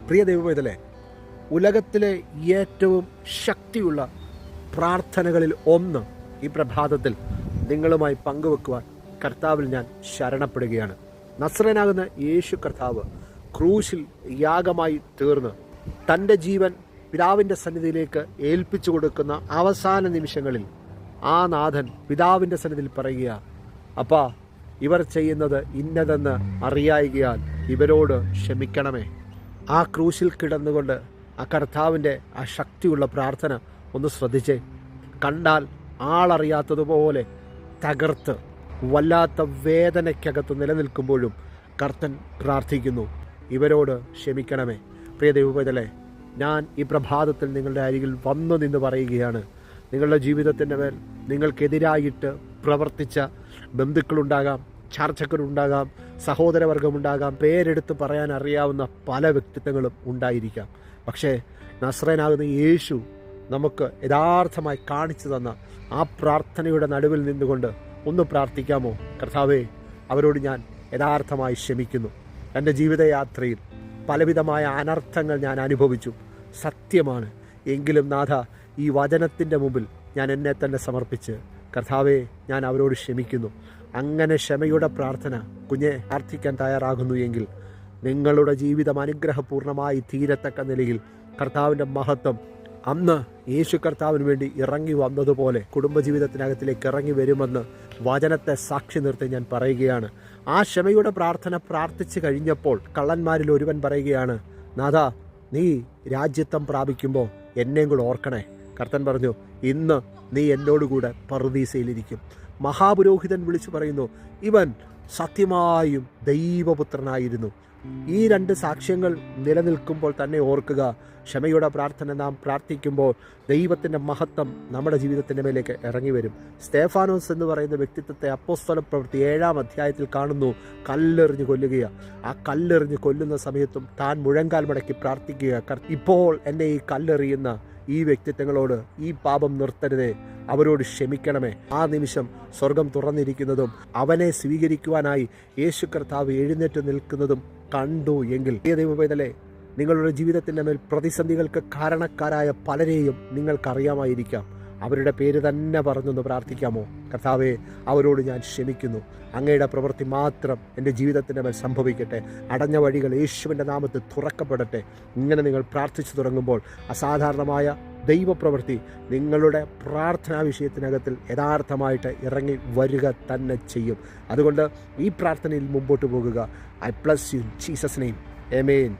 പ്രിയ ദൈവവേദലേ, ഉലകത്തിലെ ഏറ്റവും ശക്തിയുള്ള പ്രാർത്ഥനകളിൽ ഒന്ന് ഈ പ്രഭാതത്തിൽ നിങ്ങളുമായി പങ്കുവെക്കുവാൻ കർത്താവിൽ ഞാൻ ശരണപ്പെടുകയാണ്. നസ്രനാകുന്ന യേശു കർത്താവ് ക്രൂശിൽ യാഗമായി തീർന്ന് തൻ്റെ ജീവൻ പിതാവിൻ്റെ സന്നിധിയിലേക്ക് ഏൽപ്പിച്ചു കൊടുക്കുന്ന അവസാന നിമിഷങ്ങളിൽ ആ നാഥൻ പിതാവിൻ്റെ സന്നിധിയിൽ പറയുക, അപ്പാ, ഇവർ ചെയ്യുന്നത് ഇന്നതെന്ന് അറിയായികയാൽ ഇവരോട് ക്ഷമിക്കണമേ. ആ ക്രൂശിൽ കിടന്നുകൊണ്ട് ആ കർത്താവിൻ്റെ ആ ശക്തിയുള്ള പ്രാർത്ഥന ഒന്ന് ശ്രദ്ധിച്ചേ. കണ്ടാൽ ആളറിയാത്തതുപോലെ തകർത്ത് വല്ലാത്ത വേദനയ്ക്കകത്ത് നിലനിൽക്കുമ്പോഴും കർത്തൻ പ്രാർത്ഥിക്കുന്നു, ഇവരോട് ക്ഷമിക്കണമേ. പ്രിയ ദൈവവേദലേ, ഞാൻ ഈ പ്രഭാതത്തിൽ നിങ്ങളുടെ അരികിൽ വന്നു നിന്ന് പറയുകയാണ്, നിങ്ങളുടെ ജീവിതത്തിൻ്റെ മേൽ നിങ്ങൾക്കെതിരായിട്ട് പ്രവർത്തിച്ച ബന്ധുക്കളുണ്ടാകാം, ചർച്ചക്കാരുണ്ടാകാം, സഹോദരവർഗമുണ്ടാകാം, പേരെടുത്ത് പറയാൻ അറിയാവുന്ന പല വ്യക്തിത്വങ്ങളും ഉണ്ടായിരിക്കാം. പക്ഷേ നസ്രനാകുന്ന യേശു നമുക്ക് യഥാർത്ഥമായി കാണിച്ചു തന്ന ആ പ്രാർത്ഥനയുടെ നടുവിൽ നിന്നുകൊണ്ട് ഒന്ന് പ്രാർത്ഥിക്കാമോ? കർത്താവേ, അവരോട് ഞാൻ യഥാർത്ഥമായി ക്ഷമിക്കുന്നു. എൻ്റെ ജീവിതയാത്രയിൽ പലവിധമായ അനർത്ഥങ്ങൾ ഞാൻ അനുഭവിച്ചു, സത്യമാണ്. എങ്കിലും നാഥ, ഈ വചനത്തിൻ്റെ മുമ്പിൽ ഞാൻ എന്നെ തന്നെ സമർപ്പിച്ച്, കർത്താവേ, ഞാൻ അവരോട് ക്ഷമിക്കുന്നു. അങ്ങനെ ക്ഷമയുടെ പ്രാർത്ഥന കുഞ്ഞെ പ്രാർത്ഥിക്കാൻ തയ്യാറാകുന്നു എങ്കിൽ നിങ്ങളുടെ ജീവിതം അനുഗ്രഹപൂർണമായി തീരത്തക്ക നിലയിൽ കർത്താവിൻ്റെ മഹത്വം അന്ന് യേശു കർത്താവിന് വേണ്ടി ഇറങ്ങി വന്നതുപോലെ കുടുംബജീവിതത്തിനകത്തിലേക്ക് ഇറങ്ങി വരുമെന്ന് വചനത്തെ സാക്ഷി നിർത്തി ഞാൻ പറയുകയാണ്. ആ ക്ഷമയുടെ പ്രാർത്ഥന പ്രാർത്ഥിച്ചു കഴിഞ്ഞപ്പോൾ കള്ളന്മാരിൽ ഒരുവൻ പറയുകയാണ്, നാഥ, നീ രാജ്യത്വം പ്രാപിക്കുമ്പോൾ എന്നെയും കൂടെ ഓർക്കണേ. കർത്തൻ പറഞ്ഞു, ഇന്ന് നീ എന്നോടുകൂടെ പറുദീസയിലിരിക്കും. മഹാപുരോഹിതൻ വിളിച്ചു പറയുന്നു, ഇവൻ സത്യമായും ദൈവപുത്രനായിരുന്നു. ഈ രണ്ട് സാക്ഷ്യങ്ങൾ നിലനിൽക്കുമ്പോൾ തന്നെ ഓർക്കുക, ക്ഷമയുടെ പ്രാർത്ഥന നാം പ്രാർത്ഥിക്കുമ്പോൾ ദൈവത്തിൻ്റെ മഹത്വം നമ്മുടെ ജീവിതത്തിൻ്റെ മേലേക്ക് ഇറങ്ങി വരും. സ്തേഫാനോസ് എന്ന് പറയുന്ന വ്യക്തിത്വത്തെ അപ്പോസ്തല പ്രവൃത്തി 7-ാം അധ്യായത്തിൽ കാണുന്നു. കല്ലെറിഞ്ഞ് കൊല്ലുകയാണ്. ആ കല്ലെറിഞ്ഞ് കൊല്ലുന്ന സമയത്തും താൻ മുഴങ്കാൽ മടക്കി പ്രാർത്ഥിക്കുക, ഇപ്പോൾ എന്നെ ഈ കല്ലെറിയുന്ന ഈ വ്യക്തിത്വങ്ങളോട് ഈ പാപം നിർത്തരുതേ, അവരോട് ക്ഷമിക്കണമേ. ആ നിമിഷം സ്വർഗം തുറന്നിരിക്കുന്നതും അവനെ സ്വീകരിക്കുവാനായി യേശു കർത്താവ് എഴുന്നേറ്റ് നിൽക്കുന്നതും കണ്ടു എങ്കിൽ, ദൈവവേദലേ, നിങ്ങളുടെ ജീവിതത്തിൻ്റെ മേൽ പ്രതിസന്ധികൾക്ക് കാരണക്കാരായ പലരെയും നിങ്ങൾക്കറിയാമായിരിക്കാം. അവരുടെ പേര് തന്നെ പറഞ്ഞൊന്ന് പ്രാർത്ഥിക്കാമോ? കർത്താവേ, അവരോട് ഞാൻ ക്ഷമിക്കുന്നു. അങ്ങയുടെ പ്രവൃത്തി മാത്രം എൻ്റെ ജീവിതത്തിൻ്റെ മേൽ സംഭവിക്കട്ടെ. അടഞ്ഞ വഴികൾ യേശുവിൻ്റെ നാമത്തിൽ തുറക്കപ്പെടട്ടെ. ഇങ്ങനെ നിങ്ങൾ പ്രാർത്ഥിച്ചു തുടങ്ങുമ്പോൾ അസാധാരണമായ ദൈവപ്രവൃത്തി നിങ്ങളുടെ പ്രാർത്ഥനാ വിഷയത്തിനകത്തിൽ യഥാർത്ഥമായിട്ട് ഇറങ്ങി വരിക തന്നെ ചെയ്യും. അതുകൊണ്ട് ഈ പ്രാർത്ഥനയിൽ മുമ്പോട്ട് പോകുക. I bless you in Jesus name. Amen.